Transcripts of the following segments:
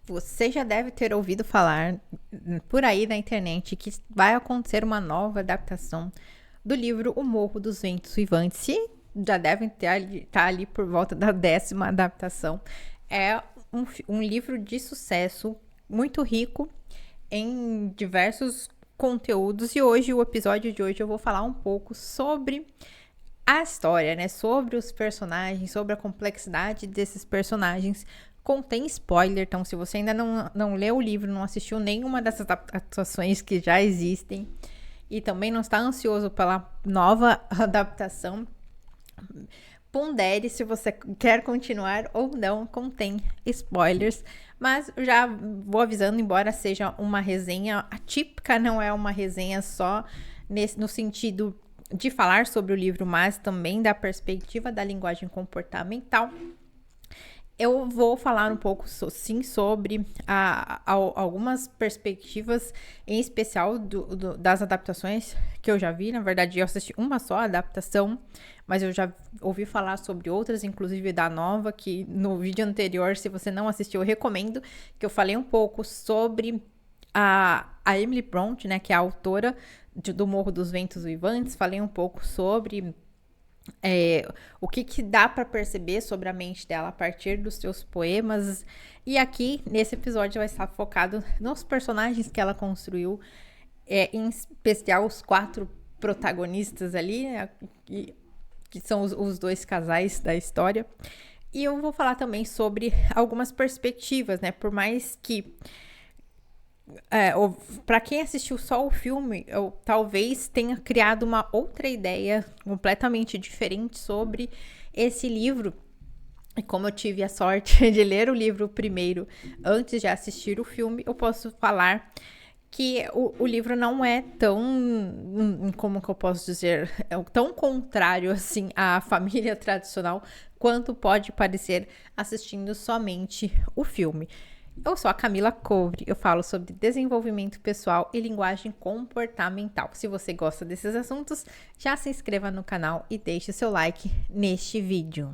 Você já deve ter ouvido falar por aí na internet que vai acontecer uma nova adaptação do livro O Morro dos Ventos Uivantes. E já devem estar ali por volta da 10ª adaptação. É um livro de sucesso, muito rico em diversos conteúdos. E hoje, o episódio de hoje, eu vou falar um pouco sobre a história, né? Sobre os personagens, sobre a complexidade desses personagens. Contém spoiler, então se você ainda não leu o livro, não assistiu nenhuma dessas adaptações que já existem e também não está ansioso pela nova adaptação, pondere se você quer continuar ou não, contém spoilers, mas já vou avisando, embora seja uma resenha atípica, não é uma resenha só no sentido de falar sobre o livro, mas também da perspectiva da linguagem comportamental. Eu vou falar um pouco, sim, sobre algumas perspectivas, em especial das adaptações que eu já vi. Na verdade, eu assisti uma só adaptação, mas eu já ouvi falar sobre outras, inclusive da nova, que no vídeo anterior, se você não assistiu, eu recomendo, que eu falei um pouco sobre a Emily Brontë, né, que é a autora do Morro dos Ventos Uivantes. Falei um pouco sobre o que dá para perceber sobre a mente dela a partir dos seus poemas. E aqui, nesse episódio, vai estar focado nos personagens que ela construiu, em especial os 4 protagonistas ali, né, que são os 2 casais da história. E eu vou falar também sobre algumas perspectivas, né? Por mais que para quem assistiu só o filme, eu talvez tenha criado uma outra ideia completamente diferente sobre esse livro. E como eu tive a sorte de ler o livro primeiro antes de assistir o filme, eu posso falar que o livro não é tão, como que eu posso dizer, tão contrário assim à família tradicional quanto pode parecer assistindo somente o filme. Eu sou a Camila Couvre, eu falo sobre desenvolvimento pessoal e linguagem comportamental. Se você gosta desses assuntos, já se inscreva no canal e deixe seu like neste vídeo.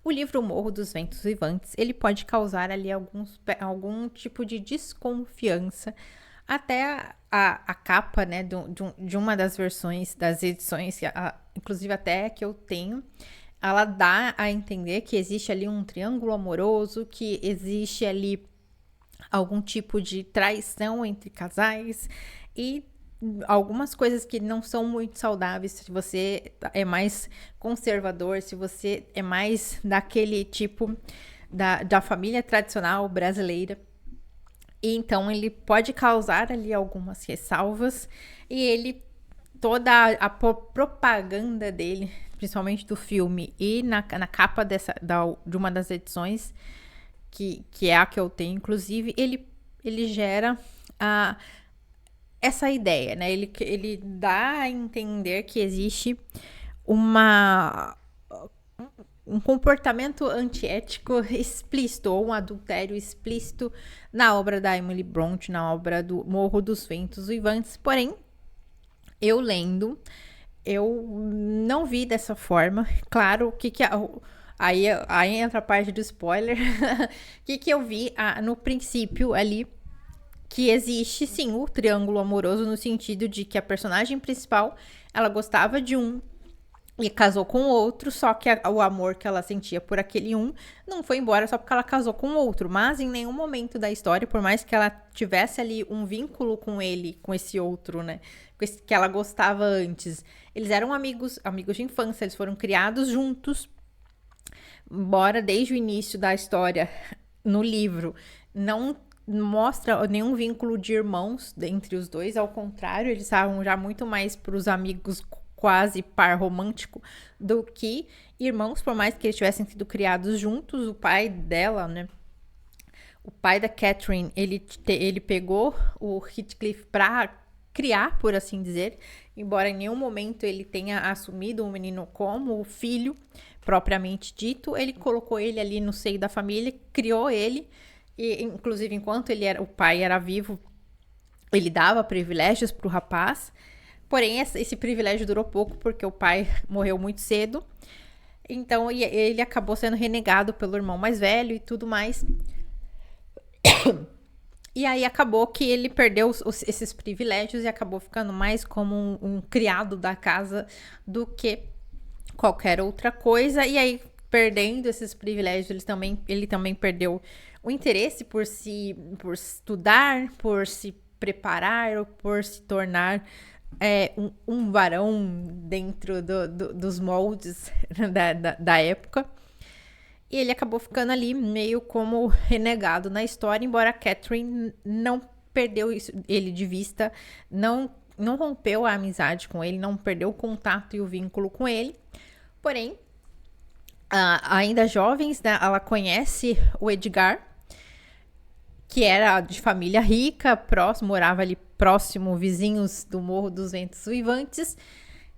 O livro Morro dos Ventos Uivantes, ele pode causar ali algum tipo de desconfiança. Até a capa, né, de uma das versões, das edições, inclusive até que eu tenho, ela dá a entender que existe ali um triângulo amoroso, que existe ali algum tipo de traição entre casais e algumas coisas que não são muito saudáveis. Se você é mais conservador, se você é mais daquele tipo da família tradicional brasileira, e então ele pode causar ali algumas ressalvas. E toda a propaganda dele, principalmente do filme e na capa de uma das edições, que é a que eu tenho, inclusive, ele gera essa ideia, né? Ele dá a entender que existe um comportamento antiético explícito, ou um adultério explícito na obra da Emily Brontë, na obra do Morro dos Ventos Uivantes. Porém, eu lendo, eu não vi dessa forma. Claro, aí entra a parte do spoiler. O que eu vi no princípio ali, que existe sim o triângulo amoroso, no sentido de que a personagem principal, ela gostava de um e casou com o outro, só que o amor que ela sentia por aquele um não foi embora só porque ela casou com o outro. Mas em nenhum momento da história, por mais que ela tivesse ali um vínculo com ele, com esse outro, né, que ela gostava antes, eles eram amigos de infância, eles foram criados juntos. Embora desde o início da história, no livro, não mostra nenhum vínculo de irmãos entre os dois, ao contrário, eles estavam já muito mais para os amigos, quase par romântico, do que irmãos, por mais que eles tivessem sido criados juntos. O pai dela, né, o pai da Catherine, ele pegou o Heathcliff para criar, por assim dizer, embora em nenhum momento ele tenha assumido o menino como filho, propriamente dito, ele colocou ele ali no seio da família, criou ele, e inclusive enquanto o pai era vivo, ele dava privilégios para o rapaz, porém esse privilégio durou pouco porque o pai morreu muito cedo, então ele acabou sendo renegado pelo irmão mais velho e tudo mais. E aí acabou que ele perdeu esses privilégios e acabou ficando mais como um criado da casa do que qualquer outra coisa. E aí, perdendo esses privilégios, ele também perdeu o interesse por estudar, por se preparar, por se tornar um varão dentro dos moldes da época. E ele acabou ficando ali meio como renegado na história, embora a Catherine não perdeu ele de vista, não rompeu a amizade com ele, não perdeu o contato e o vínculo com ele. Porém, ainda jovens, né, ela conhece o Edgar, que era de família rica, morava ali próximo, vizinhos do Morro dos Ventos Uivantes,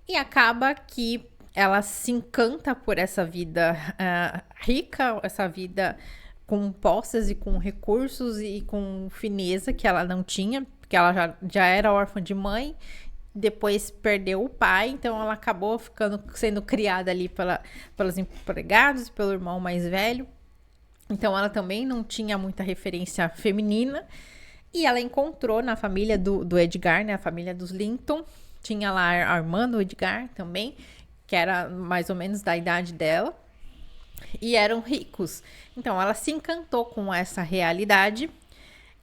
e acaba que ela se encanta por essa vida rica, essa vida com posses e com recursos e com fineza que ela não tinha, porque ela já era órfã de mãe, depois perdeu o pai, então ela acabou sendo criada ali pelos empregados, pelo irmão mais velho. Então ela também não tinha muita referência feminina, e ela encontrou na família do Edgar, né, a família dos Linton, tinha lá a irmã do Edgar também, que era mais ou menos da idade dela, e eram ricos. Então, ela se encantou com essa realidade,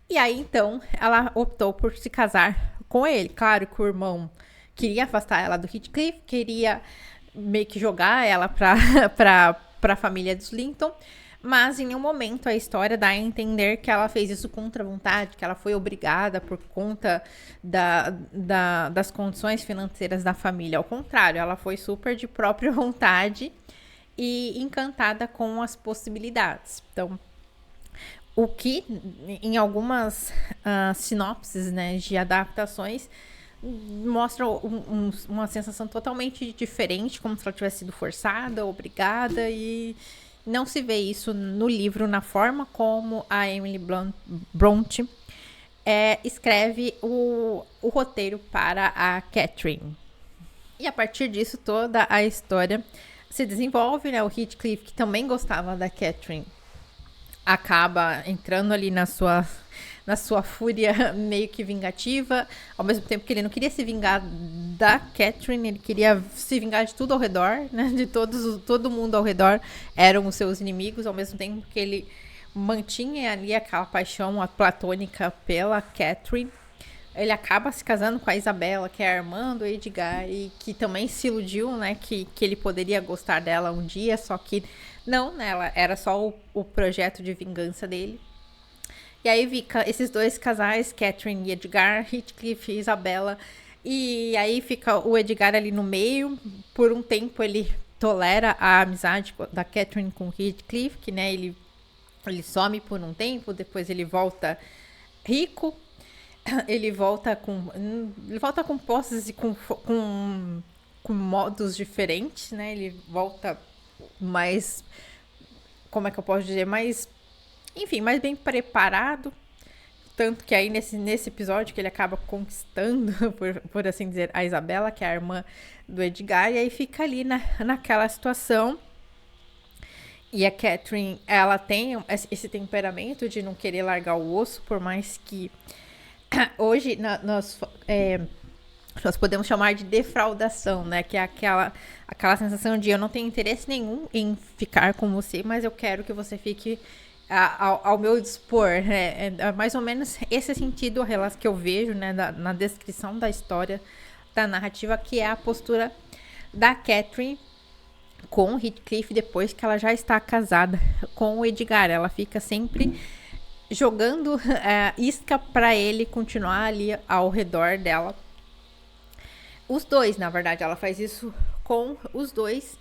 e aí, então, ela optou por se casar com ele. Claro que o irmão queria afastar ela do Heathcliff, queria meio que jogar ela para a família dos Linton, mas em nenhum momento a história dá a entender que ela fez isso contra a vontade, que ela foi obrigada por conta das condições financeiras da família. Ao contrário, ela foi super de própria vontade e encantada com as possibilidades. Então, o que em algumas sinopses, né, de adaptações mostra uma sensação totalmente diferente, como se ela tivesse sido forçada, obrigada, e não se vê isso no livro, na forma como a Emily Bronte escreve o roteiro para a Catherine. E a partir disso, toda a história se desenvolve, né? O Heathcliff, que também gostava da Catherine, acaba entrando ali na sua fúria meio que vingativa, ao mesmo tempo que ele não queria se vingar da Catherine, ele queria se vingar de tudo ao redor, né? De todo mundo ao redor eram os seus inimigos, ao mesmo tempo que ele mantinha ali aquela paixão platônica pela Catherine. Ele acaba se casando com a Isabela, que é a irmã do Edgar, e que também se iludiu, né, que ele poderia gostar dela um dia, só que não, né, ela era só o projeto de vingança dele. E aí fica esses dois casais, Catherine e Edgar, Heathcliff e Isabela, e aí fica o Edgar ali no meio. Por um tempo ele tolera a amizade da Catherine com Heathcliff, que, né, ele some por um tempo, depois ele volta rico, ele volta com posses e com modos diferentes, né? Ele volta mais, como é que eu posso dizer, mais bem preparado, tanto que aí nesse episódio que ele acaba conquistando, por assim dizer, a Isabela, que é a irmã do Edgar, e aí fica ali naquela situação. E a Catherine, ela tem esse temperamento de não querer largar o osso, por mais que hoje nós podemos chamar de defraudação, né? Que é aquela sensação de eu não tenho interesse nenhum em ficar com você, mas eu quero que você fique ao meu dispor. Né? É mais ou menos esse sentido que eu vejo, né, na descrição da história, da narrativa, que é a postura da Catherine com o Heathcliff depois que ela já está casada com o Edgar. Ela fica sempre jogando isca para ele continuar ali ao redor dela. Os dois, na verdade, ela faz isso com os dois,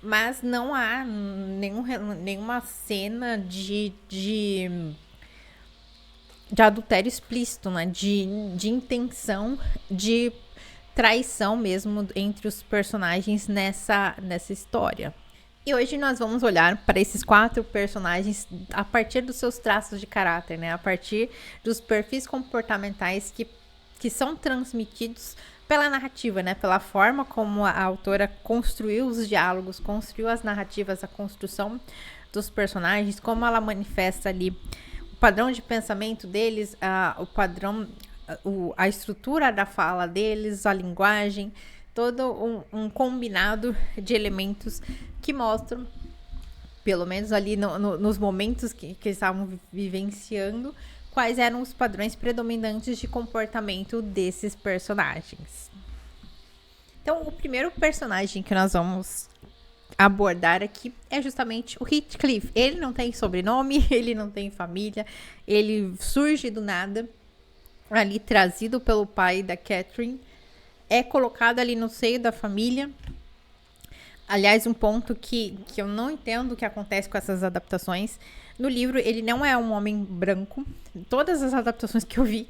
mas não há nenhuma cena de adultério explícito, né? De intenção de traição mesmo entre os personagens nessa história. E hoje nós vamos olhar para esses 4 personagens a partir dos seus traços de caráter, né? A partir dos perfis comportamentais que são transmitidos pela narrativa, né? Pela forma como a autora construiu os diálogos, construiu as narrativas, a construção dos personagens, como ela manifesta ali o padrão de pensamento deles, o padrão, a estrutura da fala deles, a linguagem, todo um combinado de elementos que mostram, pelo menos ali nos momentos que estavam vivenciando, quais eram os padrões predominantes de comportamento desses personagens. Então, o primeiro personagem que nós vamos abordar aqui é justamente o Heathcliff. Ele não tem sobrenome, ele não tem família, ele surge do nada, ali trazido pelo pai da Catherine, é colocado ali no seio da família. Aliás, um ponto que eu não entendo o que acontece com essas adaptações. No livro, ele não é um homem branco. Todas as adaptações que eu vi,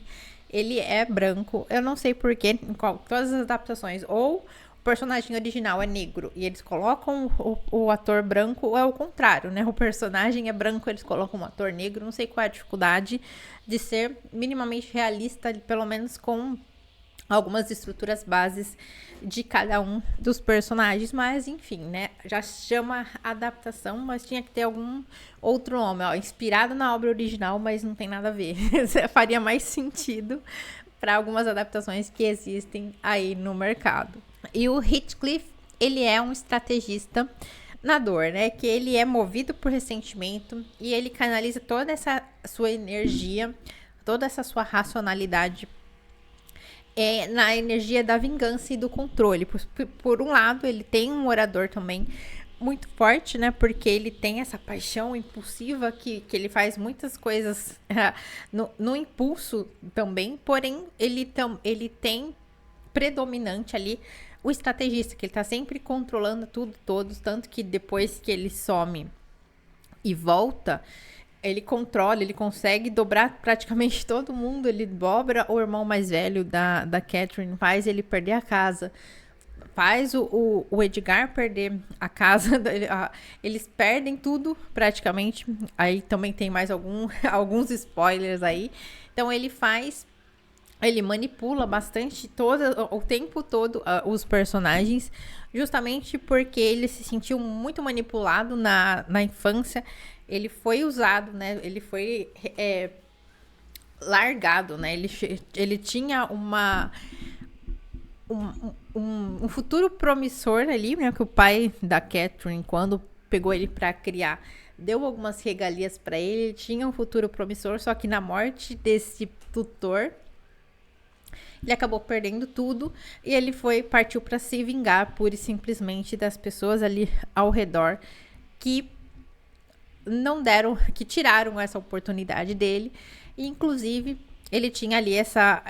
ele é branco. Eu não sei porquê, em todas as adaptações. Ou o personagem original é negro e eles colocam o ator branco, ou é o contrário, né? O personagem é branco, eles colocam um ator negro. Não sei qual é a dificuldade de ser minimamente realista, pelo menos com algumas estruturas bases de cada um dos personagens, mas enfim, né, já chama adaptação, mas tinha que ter algum outro nome, ó, inspirado na obra original, mas não tem nada a ver. Faria mais sentido para algumas adaptações que existem aí no mercado. E o Heathcliff, ele é um estrategista na dor, né, que ele é movido por ressentimento e ele canaliza toda essa sua energia, toda essa sua racionalidade na energia da vingança e do controle. Por um lado, ele tem um orador também muito forte, né? Porque ele tem essa paixão impulsiva que ele faz muitas coisas no impulso também. Porém, ele tem predominante ali o estrategista, que ele tá sempre controlando tudo, todos. Tanto que depois que ele some e volta, ele controla, ele consegue dobrar praticamente todo mundo. Ele dobra o irmão mais velho da Catherine, faz ele perder a casa, faz o Edgar perder a casa. Eles perdem tudo praticamente. Aí também tem mais alguns spoilers aí. Então ele manipula bastante o tempo todo os personagens, justamente porque ele se sentiu muito manipulado na infância. Ele foi usado, né? Ele foi largado, né? Ele tinha um futuro promissor ali, né? Que o pai da Catherine, quando pegou ele para criar, deu algumas regalias para ele. Ele tinha um futuro promissor, só que na morte desse tutor, ele acabou perdendo tudo e ele partiu para se vingar pura e simplesmente das pessoas ali ao redor que tiraram essa oportunidade dele. E inclusive ele tinha ali essa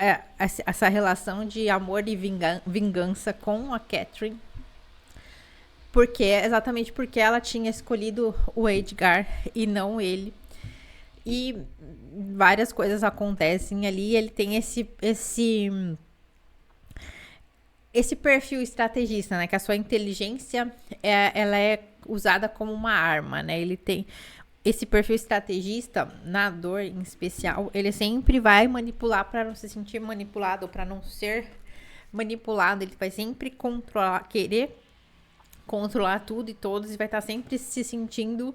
relação de amor e vingança com a Catherine, exatamente porque ela tinha escolhido o Edgar e não ele. E várias coisas acontecem ali. Ele tem esse perfil estrategista, né? Que a sua inteligência ela é usada como uma arma, né? Ele tem esse perfil estrategista na dor, em especial. Ele sempre vai manipular para não se sentir manipulado, para não ser manipulado. Ele vai sempre querer controlar tudo e todos, e vai estar sempre se sentindo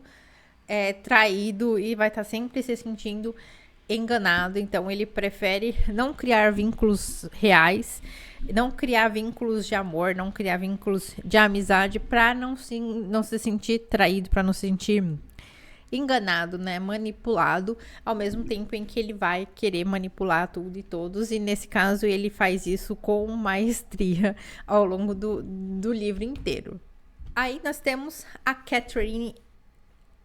traído e vai estar sempre se sentindo enganado. Então ele prefere não criar vínculos reais, não criar vínculos de amor, não criar vínculos de amizade, para não se sentir traído, para não se sentir enganado, né, manipulado, ao mesmo tempo em que ele vai querer manipular tudo e todos. E nesse caso ele faz isso com maestria ao longo do livro inteiro. Aí nós temos a Catherine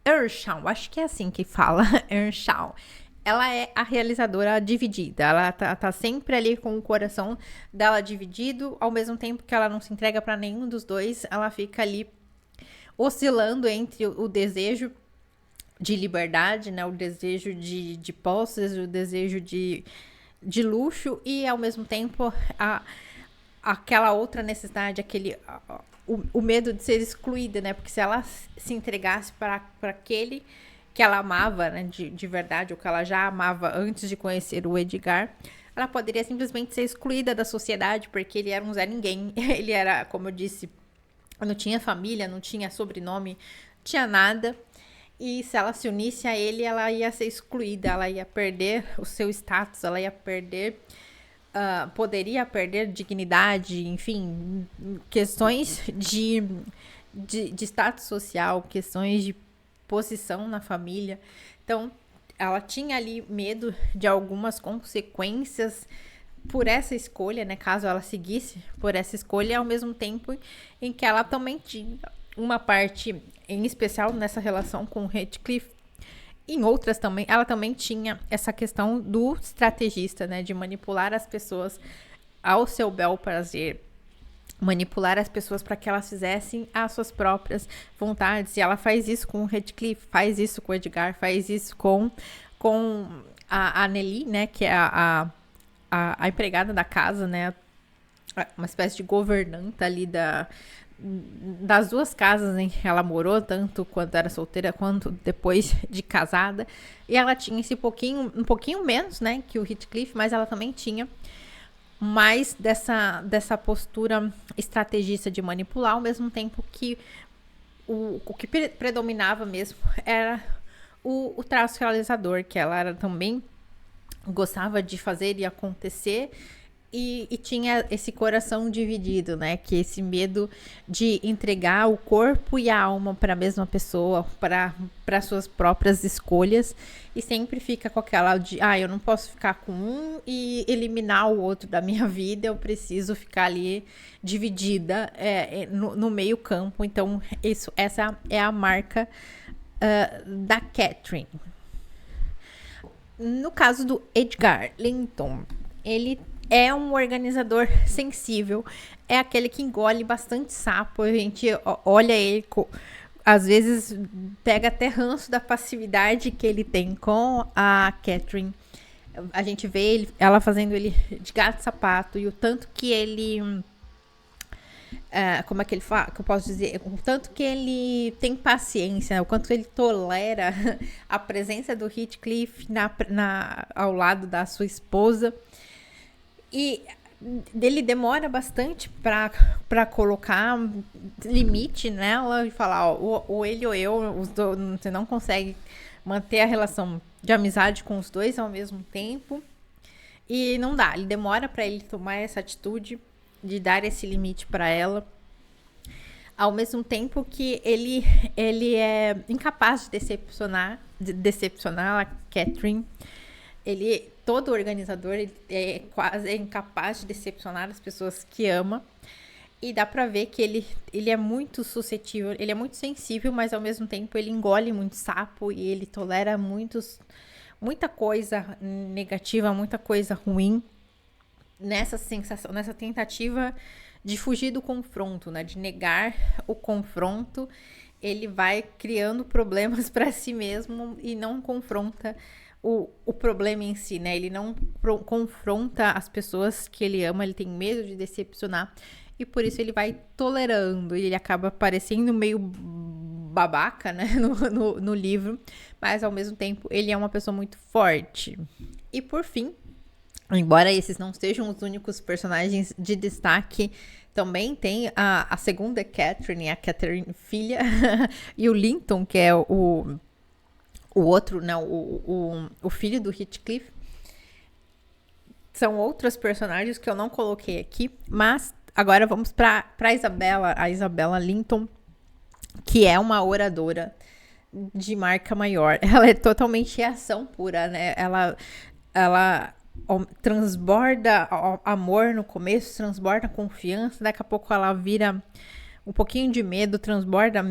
Earnshaw, acho que é assim que fala, Earnshaw. Ela é a realizadora dividida. Ela tá sempre ali com o coração dela dividido, ao mesmo tempo que ela não se entrega para nenhum dos dois. Ela fica ali oscilando entre o desejo de liberdade, né, o desejo de posses, o desejo de luxo, e ao mesmo tempo aquela outra necessidade, o medo de ser excluída, né? Porque se ela se entregasse para aquele que ela amava, né, de verdade, ou que ela já amava antes de conhecer o Edgar, ela poderia simplesmente ser excluída da sociedade, porque ele era um Zé Ninguém. Ele era, como eu disse, não tinha família, não tinha sobrenome, não tinha nada. E se ela se unisse a ele, ela ia ser excluída, ela ia perder o seu status, ela ia perder, poderia perder dignidade, enfim, questões de status social, questões de posição na família. Então, ela tinha ali medo de algumas consequências por essa escolha, né? Caso ela seguisse por essa escolha, ao mesmo tempo em que ela também tinha uma parte, em especial nessa relação com o Heathcliff, em outras também, ela também tinha essa questão do estrategista, né? De manipular as pessoas ao seu bel prazer, manipular as pessoas para que elas fizessem as suas próprias vontades. E ela faz isso com o Heathcliff, faz isso com o Edgar, faz isso com a Nelly, né? Que é a empregada da casa, né? Uma espécie de governanta ali das duas casas em que ela morou, tanto quando era solteira quanto depois de casada. E ela tinha um pouquinho menos, né, que o Heathcliff, mas ela também tinha mais dessa postura estrategista de manipular, ao mesmo tempo que o que predominava mesmo era o traço realizador, que ela era também gostava de fazer e acontecer. E tinha esse coração dividido, né? Que esse medo de entregar o corpo e a alma para a mesma pessoa, para suas próprias escolhas. E sempre fica com aquela de, eu não posso ficar com um e eliminar o outro da minha vida. Eu preciso ficar ali dividida no meio campo. Então, essa é a marca da Catherine. No caso do Edgar Linton, ele é um organizador sensível, é aquele que engole bastante sapo. A gente olha ele, às vezes pega até ranço da passividade que ele tem com a Catherine. A gente vê ela fazendo ele de gato e sapato, e o tanto que ele... como é que ele fala? Que eu posso dizer? O tanto que ele tem paciência, o quanto ele tolera a presença do Heathcliff ao lado da sua esposa. E ele demora bastante para colocar limite nela e falar, ou ele ou eu, você não consegue manter a relação de amizade com os dois ao mesmo tempo. E não dá, ele demora para ele tomar essa atitude de dar esse limite para ela, ao mesmo tempo que ele é incapaz de decepcionar a Catherine. Todo organizador é quase incapaz de decepcionar as pessoas que ama. E dá pra ver que ele é muito suscetível, ele é muito sensível, mas ao mesmo tempo ele engole muito sapo e ele tolera muita coisa negativa, muita coisa ruim nessa sensação, nessa tentativa de fugir do confronto, né? De negar o confronto. Ele vai criando problemas para si mesmo e não confronta o problema em si, né? Ele não confronta as pessoas que ele ama, ele tem medo de decepcionar e por isso ele vai tolerando. Ele acaba parecendo meio babaca, né? No livro, mas ao mesmo tempo ele é uma pessoa muito forte. E por fim, embora esses não sejam os únicos personagens de destaque, também tem a segunda Catherine, a Catherine filha, e o Linton, que é o outro, né, o filho do Heathcliff. São outros personagens que eu não coloquei aqui, mas agora vamos para a Isabella Linton, que é uma oradora de marca maior. Ela é totalmente ação pura, né? Ela transborda amor no começo, transborda confiança, daqui a pouco ela vira um pouquinho de medo, transborda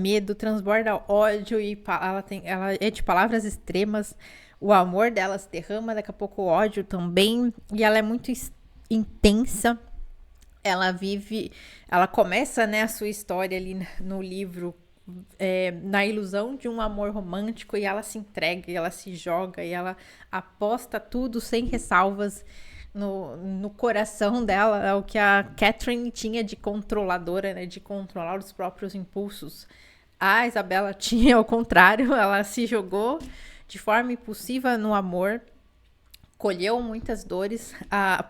ódio, e ela é de palavras extremas. O amor dela se derrama, daqui a pouco o ódio também, e ela é muito intensa. Ela começa, né, a sua história ali no livro na ilusão de um amor romântico, e ela se entrega, e ela se joga, e ela aposta tudo sem ressalvas no coração dela, é o que a Catherine tinha de controladora, né? De controlar os próprios impulsos. A Isabela tinha ao contrário, ela se jogou de forma impulsiva no amor, colheu muitas dores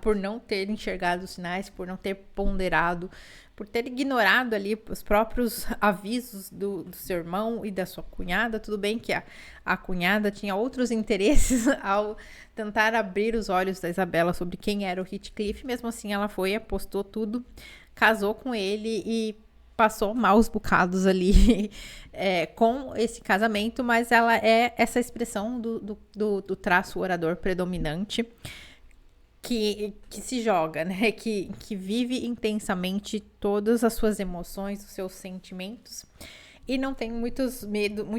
por não ter enxergado os sinais, por não ter ponderado, por ter ignorado ali os próprios avisos do seu irmão e da sua cunhada. Tudo bem que a cunhada tinha outros interesses ao tentar abrir os olhos da Isabela sobre quem era o Heathcliff. Mesmo assim, ela foi, apostou tudo, casou com ele e passou maus bocados ali com esse casamento, mas ela é essa expressão do traço orador predominante que se joga, né? Que vive intensamente todas as suas emoções, os seus sentimentos e não tem muito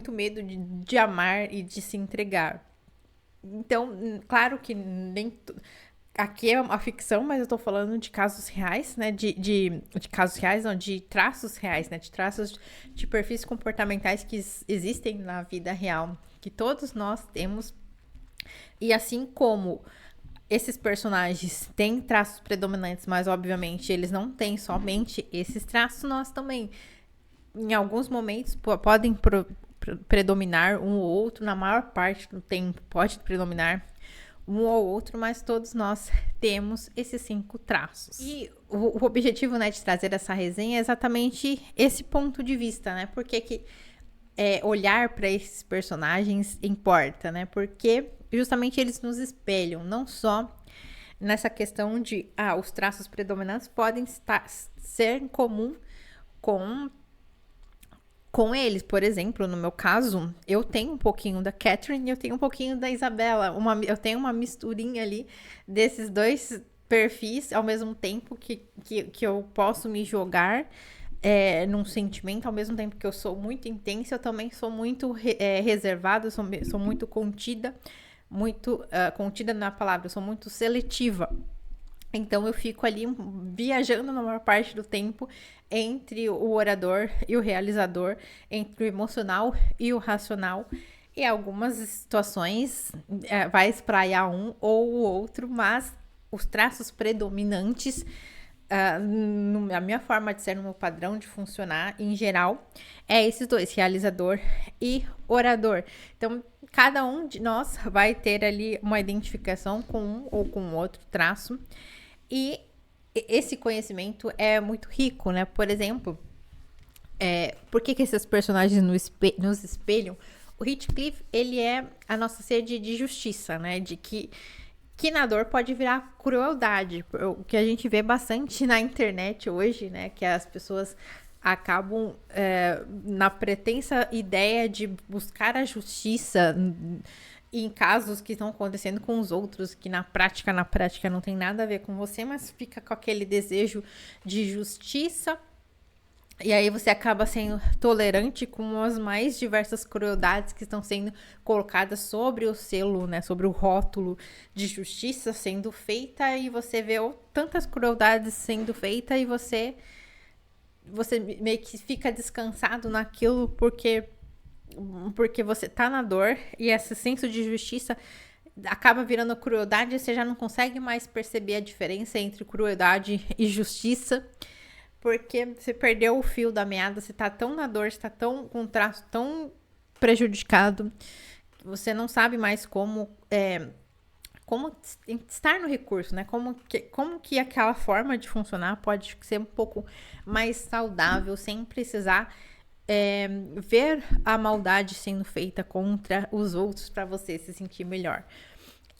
medo de amar e de se entregar. Então, claro que nem... Aqui é uma ficção, mas eu tô falando de casos reais, né? De casos reais, não, de traços reais, né? De traços de perfis comportamentais que existem na vida real, que todos nós temos. E assim como esses personagens têm traços predominantes, mas obviamente eles não têm somente esses traços, nós também, em alguns momentos, podem predominar um ou outro, na maior parte do tempo pode predominar um ou outro, mas todos nós temos esses 5 traços. E o objetivo, né, de trazer essa resenha é exatamente esse ponto de vista, né? Por que olhar para esses personagens importa, né? Porque justamente eles nos espelham, não só nessa questão de os traços predominantes podem ser em comum com eles. Por exemplo, no meu caso, eu tenho um pouquinho da Catherine e eu tenho um pouquinho da Isabela. Eu tenho uma misturinha ali desses dois perfis, ao mesmo tempo que eu posso me jogar num sentimento, ao mesmo tempo que eu sou muito intensa, eu também sou muito reservada, sou muito contida, contida na palavra, eu sou muito seletiva. Então eu fico ali viajando na maior parte do tempo entre o orador e o realizador, entre o emocional e o racional. E algumas situações vai espraiar um ou o outro, mas os traços predominantes, a minha forma de ser, no meu padrão de funcionar, em geral, é esses dois, realizador e orador. Então, cada um de nós vai ter ali uma identificação com um ou com outro traço. E esse conhecimento é muito rico, né? Por exemplo, por que esses personagens nos espelham? O Heathcliff, ele é a nossa sede de justiça, né? De que na dor pode virar crueldade. O que a gente vê bastante na internet hoje, né? Que as pessoas acabam na pretensa ideia de buscar a justiça em casos que estão acontecendo com os outros, que na prática não tem nada a ver com você, mas fica com aquele desejo de justiça. E aí você acaba sendo tolerante com as mais diversas crueldades que estão sendo colocadas sobre o selo, né, sobre o rótulo de justiça sendo feita, e você vê tantas crueldades sendo feitas e você meio que fica descansado naquilo porque você tá na dor, e esse senso de justiça acaba virando crueldade, e você já não consegue mais perceber a diferença entre crueldade e justiça, porque você perdeu o fio da meada, você tá tão na dor, você tá com um traço tão prejudicado, você não sabe mais como estar no recurso, né? Como que aquela forma de funcionar pode ser um pouco mais saudável, sem precisar ver a maldade sendo feita contra os outros para você se sentir melhor.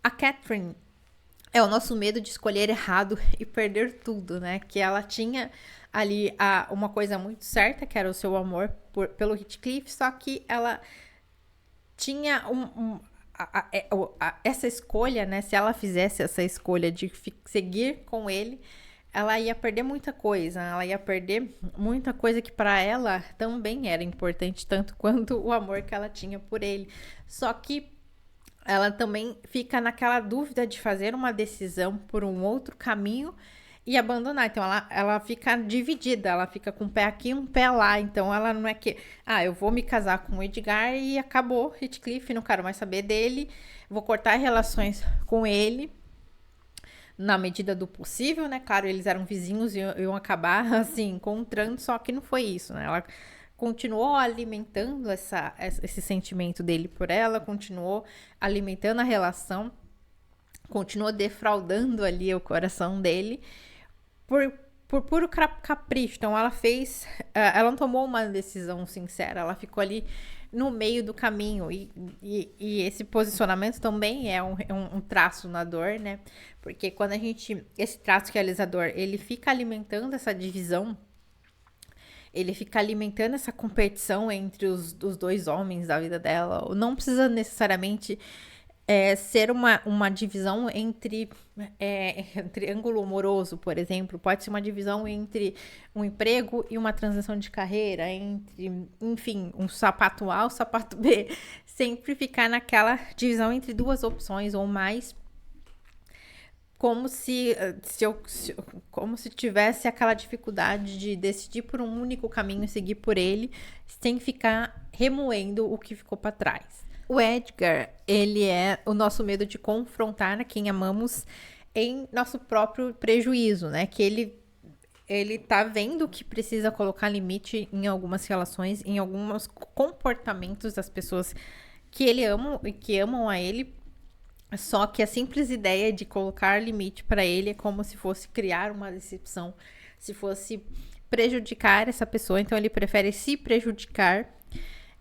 A Catherine é o nosso medo de escolher errado e perder tudo, né? Que ela tinha ali uma coisa muito certa, que era o seu amor pelo Heathcliff, só que ela tinha essa escolha, né? Se ela fizesse essa escolha de seguir com ele, ela ia perder muita coisa. Ela ia perder muita coisa que para ela também era importante, tanto quanto o amor que ela tinha por ele. Só que ela também fica naquela dúvida de fazer uma decisão por um outro caminho e abandonar. Então ela fica dividida, ela fica com um pé aqui e um pé lá. Então ela não é que, eu vou me casar com o Edgar e acabou, Heathcliff, não quero mais saber dele, vou cortar relações com ele, na medida do possível, né? Claro, eles eram vizinhos e iam acabar, assim, encontrando, só que não foi isso, né? Ela continuou alimentando esse sentimento dele por ela, continuou alimentando a relação, continuou defraudando ali o coração dele por puro capricho. Então ela não tomou uma decisão sincera, ela ficou ali no meio do caminho, e esse posicionamento também é um traço na dor, né? Porque quando esse traço realizador, ele fica alimentando essa divisão, ele fica alimentando essa competição entre os dois homens da vida dela. Não precisa necessariamente ser uma divisão entre triângulo amoroso, por exemplo. Pode ser uma divisão entre um emprego e uma transição de carreira, enfim, um sapato A, um sapato B. Sempre ficar naquela divisão entre duas opções ou mais, como se tivesse aquela dificuldade de decidir por um único caminho e seguir por ele, sem ficar remoendo o que ficou para trás. O Edgar, ele é o nosso medo de confrontar a quem amamos em nosso próprio prejuízo, né? Que ele tá vendo que precisa colocar limite em algumas relações, em alguns comportamentos das pessoas que ele ama e que amam a ele. Só que a simples ideia de colocar limite para ele é como se fosse criar uma decepção, se fosse prejudicar essa pessoa. Então ele prefere se prejudicar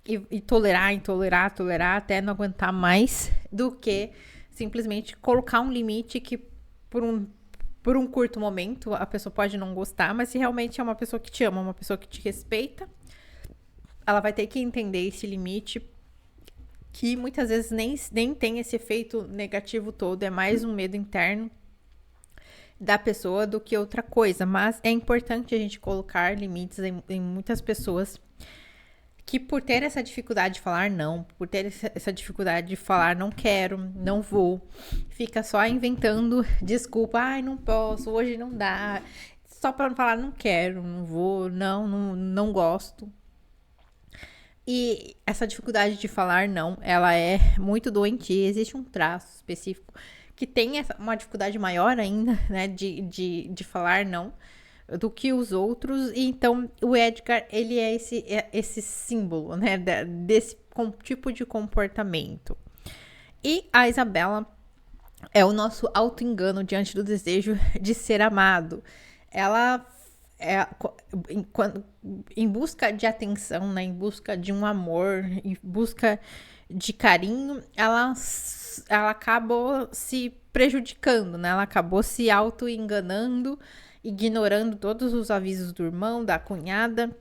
e tolerar, até não aguentar mais, do que simplesmente colocar um limite que por um curto momento a pessoa pode não gostar, mas se realmente é uma pessoa que te ama, uma pessoa que te respeita, ela vai ter que entender esse limite, que muitas vezes nem tem esse efeito negativo todo, é mais um medo interno da pessoa do que outra coisa. Mas é importante a gente colocar limites em muitas pessoas que, por ter essa dificuldade de falar não, por ter essa dificuldade de falar não quero, não vou, fica só inventando desculpa, ai, não posso, hoje não dá, só para não falar não quero, não vou, não gosto. E essa dificuldade de falar não, ela é muito doentia. Existe um traço específico que tem uma dificuldade maior ainda, né, de falar não do que os outros. E então o Edgar, ele é esse símbolo, né, desse tipo de comportamento. E a Isabela é o nosso auto-engano diante do desejo de ser amado. Ela em busca de atenção, né, em busca de um amor, em busca de carinho, ela acabou se prejudicando, né? Ela acabou se auto-enganando, ignorando todos os avisos do irmão, da cunhada,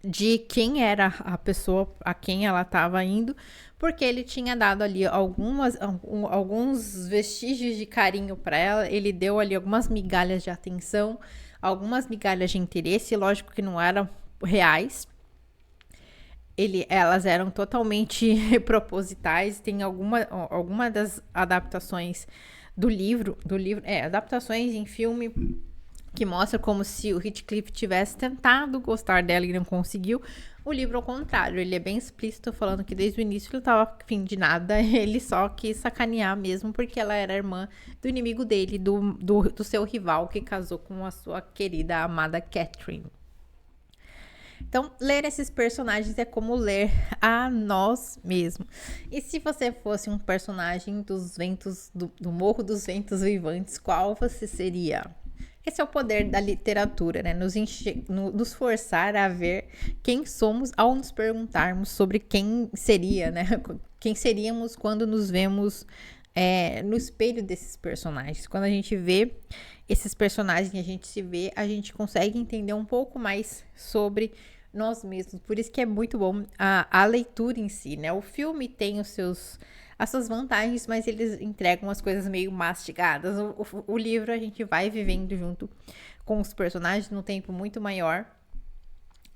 de quem era a pessoa a quem ela estava indo, porque ele tinha dado ali alguns vestígios de carinho para ela, ele deu ali algumas migalhas de atenção, algumas migalhas de interesse, lógico que não eram reais. Elas eram totalmente propositais. Tem alguma das adaptações do livro, adaptações em filme que mostra como se o Heathcliff tivesse tentado gostar dela e não conseguiu. O livro, ao contrário, ele é bem explícito, falando que desde o início ele estava afim de nada, ele só quis sacanear mesmo, porque ela era irmã do inimigo dele, do seu rival, que casou com a sua querida, amada Catherine. Então, ler esses personagens é como ler a nós mesmos. E se você fosse um personagem dos ventos, do Morro dos Ventos Vivantes, qual você seria? Esse é o poder da literatura, né? Nos forçar a ver quem somos ao nos perguntarmos sobre quem seria, né? Quem seríamos quando nos vemos no espelho desses personagens. Quando a gente vê esses personagens e a gente se vê, a gente consegue entender um pouco mais sobre nós mesmos. Por isso que é muito bom a leitura em si, né? O filme tem as suas vantagens, mas eles entregam as coisas meio mastigadas. O livro a gente vai vivendo junto com os personagens num tempo muito maior.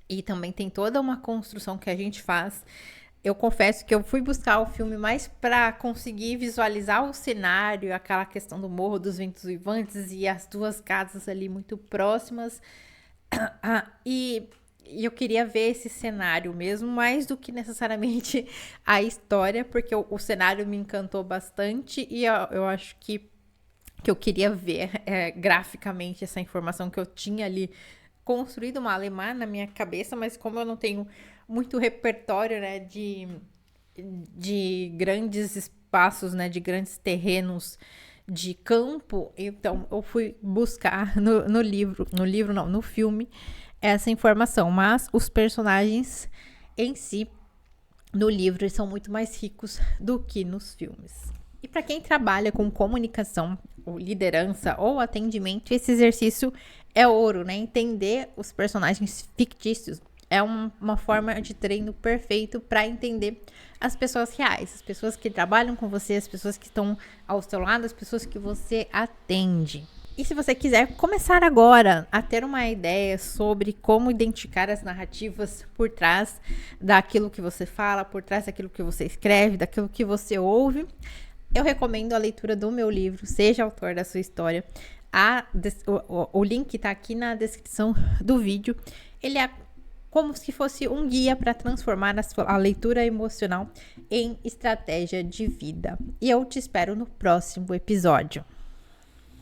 E também tem toda uma construção que a gente faz. Eu confesso que eu fui buscar o filme mais para conseguir visualizar o cenário, aquela questão do Morro dos Ventos Vivantes e as duas casas ali muito próximas. E eu queria ver esse cenário mesmo, mais do que necessariamente a história, porque o cenário me encantou bastante e eu acho que que eu queria ver graficamente essa informação que eu tinha ali construído uma alemã na minha cabeça, mas como eu não tenho muito repertório, né, de grandes espaços, né, de grandes terrenos de campo, então eu fui buscar no filme, essa informação, mas os personagens em si no livro são muito mais ricos do que nos filmes. E para quem trabalha com comunicação, ou liderança ou atendimento, esse exercício é ouro, né? Entender os personagens fictícios é uma forma de treino perfeito para entender as pessoas reais, as pessoas que trabalham com você, as pessoas que estão ao seu lado, as pessoas que você atende. E se você quiser começar agora a ter uma ideia sobre como identificar as narrativas por trás daquilo que você fala, por trás daquilo que você escreve, daquilo que você ouve, eu recomendo a leitura do meu livro, Seja Autor da Sua História. O link está aqui na descrição do vídeo. Ele é como se fosse um guia para transformar a leitura emocional em estratégia de vida. E eu te espero no próximo episódio.